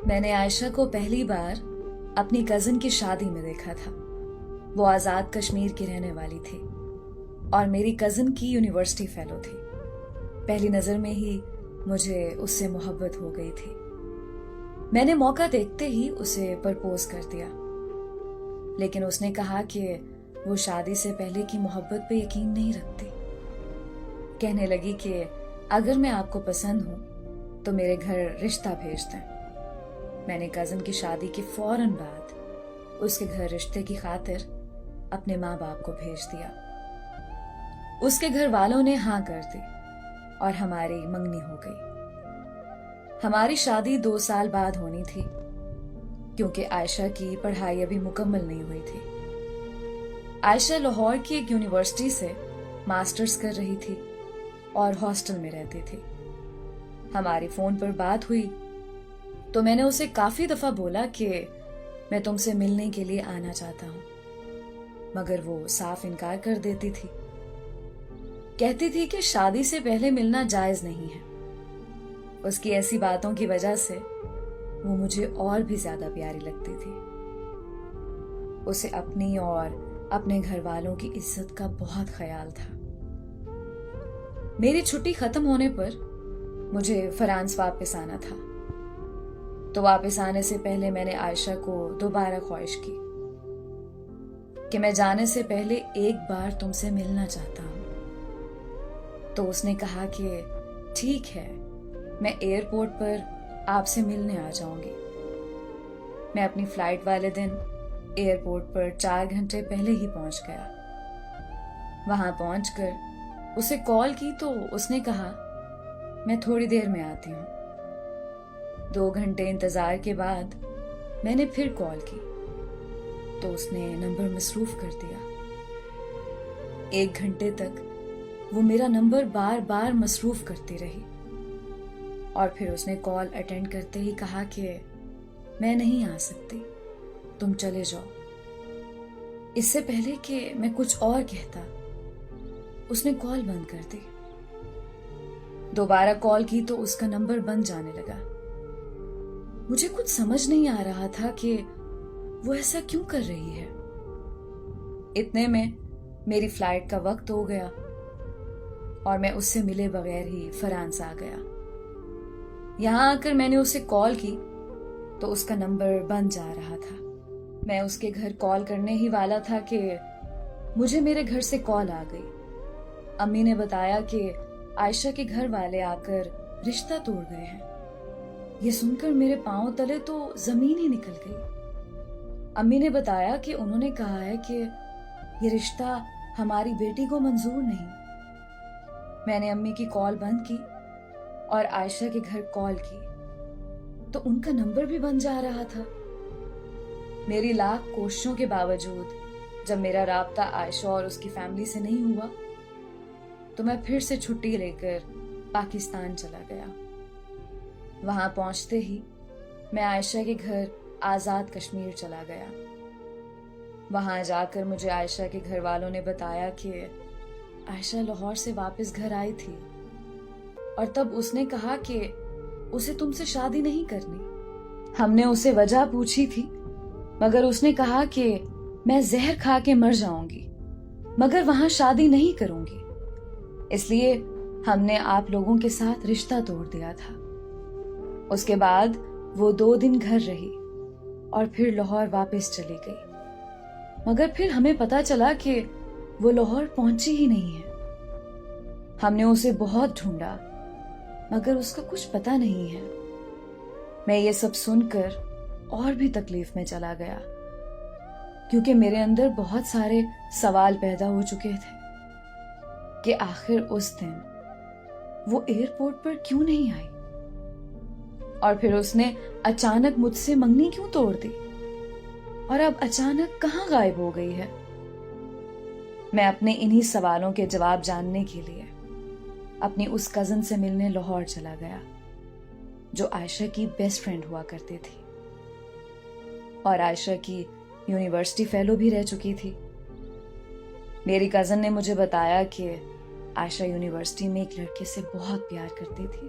میں نے عائشہ کو پہلی بار اپنی کزن کی شادی میں دیکھا تھا۔ وہ آزاد کشمیر کی رہنے والی تھی اور میری کزن کی یونیورسٹی فیلو تھی۔ پہلی نظر میں ہی مجھے اس سے محبت ہو گئی تھی۔ میں نے موقع دیکھتے ہی اسے پرپوز کر دیا، لیکن اس نے کہا کہ وہ شادی سے پہلے کی محبت پہ یقین نہیں رکھتی۔ کہنے لگی کہ اگر میں آپ کو پسند ہوں تو میرے گھر رشتہ بھیج دیں۔ میں نے کزن کی شادی کے فوراً بعد اس کے گھر رشتے کی خاطر اپنے ماں باپ کو بھیج دیا۔ اس کے گھر والوں نے ہاں کر دی اور ہماری منگنی ہو گئی۔ ہماری شادی 2 سال بعد ہونی تھی کیونکہ عائشہ کی پڑھائی ابھی مکمل نہیں ہوئی تھی۔ عائشہ لاہور کی ایک یونیورسٹی سے ماسٹرز کر رہی تھی اور ہاسٹل میں رہتی تھی۔ ہماری فون پر بات ہوئی تو میں نے اسے کافی دفعہ بولا کہ میں تم سے ملنے کے لیے آنا چاہتا ہوں، مگر وہ صاف انکار کر دیتی تھی۔ کہتی تھی کہ شادی سے پہلے ملنا جائز نہیں ہے۔ اس کی ایسی باتوں کی وجہ سے وہ مجھے اور بھی زیادہ پیاری لگتی تھی۔ اسے اپنی اور اپنے گھر والوں کی عزت کا بہت خیال تھا۔ میری چھٹی ختم ہونے پر مجھے فرانس واپس آنا تھا، تو واپس آنے سے پہلے میں نے عائشہ کو دوبارہ خواہش کی کہ میں جانے سے پہلے ایک بار تم سے ملنا چاہتا ہوں۔ تو اس نے کہا کہ ٹھیک ہے، میں ایئرپورٹ پر آپ سے ملنے آ جاؤں گی۔ میں اپنی فلائٹ والے دن ایئرپورٹ پر 4 گھنٹے پہلے ہی پہنچ گیا۔ وہاں پہنچ کر اسے کال کی تو اس نے کہا میں تھوڑی دیر میں آتی ہوں۔ 2 گھنٹے انتظار کے بعد میں نے پھر کال کی تو اس نے نمبر مصروف کر دیا۔ 1 گھنٹے تک وہ میرا نمبر بار بار مصروف کرتی رہی اور پھر اس نے کال اٹینڈ کرتے ہی کہا کہ میں نہیں آ سکتی، تم چلے جاؤ۔ اس سے پہلے کہ میں کچھ اور کہتا اس نے کال بند کر دی۔ دوبارہ کال کی تو اس کا نمبر بند جانے لگا۔ مجھے کچھ سمجھ نہیں آ رہا تھا کہ وہ ایسا کیوں کر رہی ہے۔ اتنے میں میری فلائٹ کا وقت ہو گیا اور میں اس سے ملے بغیر ہی فرانس آ گیا۔ یہاں آ کر میں نے اسے کال کی تو اس کا نمبر بند جا رہا تھا۔ میں اس کے گھر کال کرنے ہی والا تھا کہ مجھے میرے گھر سے کال آ گئی۔ امی نے بتایا کہ عائشہ کے گھر والے آ کر رشتہ توڑ گئے ہیں۔ یہ سن کر میرے پاؤں تلے تو زمین ہی نکل گئی۔ امی نے بتایا کہ انہوں نے کہا ہے کہ یہ رشتہ ہماری بیٹی کو منظور نہیں۔ میں نے امی کی کال بند کی اور عائشہ کے گھر کال کی تو ان کا نمبر بھی بند جا رہا تھا۔ میری لاکھ کوششوں کے باوجود جب میرا رابطہ عائشہ اور اس کی فیملی سے نہیں ہوا تو میں پھر سے چھٹی لے کر پاکستان چلا گیا۔ وہاں پہنچتے ہی میں عائشہ کے گھر آزاد کشمیر چلا گیا۔ وہاں جا کر مجھے عائشہ کے گھر والوں نے بتایا کہ عائشہ لاہور سے واپس گھر آئی تھی اور تب اس نے کہا کہ اسے تم سے شادی نہیں کرنی۔ ہم نے اسے وجہ پوچھی تھی مگر اس نے کہا کہ میں زہر کھا کے مر جاؤں گی مگر وہاں شادی نہیں کروں گی، اس لیے ہم نے آپ لوگوں کے ساتھ رشتہ توڑ دیا تھا۔ اس کے بعد وہ 2 دن گھر رہی اور پھر لاہور واپس چلی گئی، مگر پھر ہمیں پتا چلا کہ وہ لاہور پہنچی ہی نہیں ہے۔ ہم نے اسے بہت ڈھونڈا مگر اس کا کچھ پتا نہیں ہے۔ میں یہ سب سن کر اور بھی تکلیف میں چلا گیا کیونکہ میرے اندر بہت سارے سوال پیدا ہو چکے تھے کہ آخر اس دن وہ ایئرپورٹ پر کیوں نہیں آئی اور پھر اس نے اچانک مجھ سے منگنی کیوں توڑ دی اور اب اچانک کہاں غائب ہو گئی ہے۔ میں اپنے انہی سوالوں کے جواب جاننے کے لیے اپنی اس کزن سے ملنے لاہور چلا گیا جو عائشہ کی بیسٹ فرینڈ ہوا کرتی تھی اور عائشہ کی یونیورسٹی فیلو بھی رہ چکی تھی۔ میری کزن نے مجھے بتایا کہ عائشہ یونیورسٹی میں ایک لڑکے سے بہت پیار کرتی تھی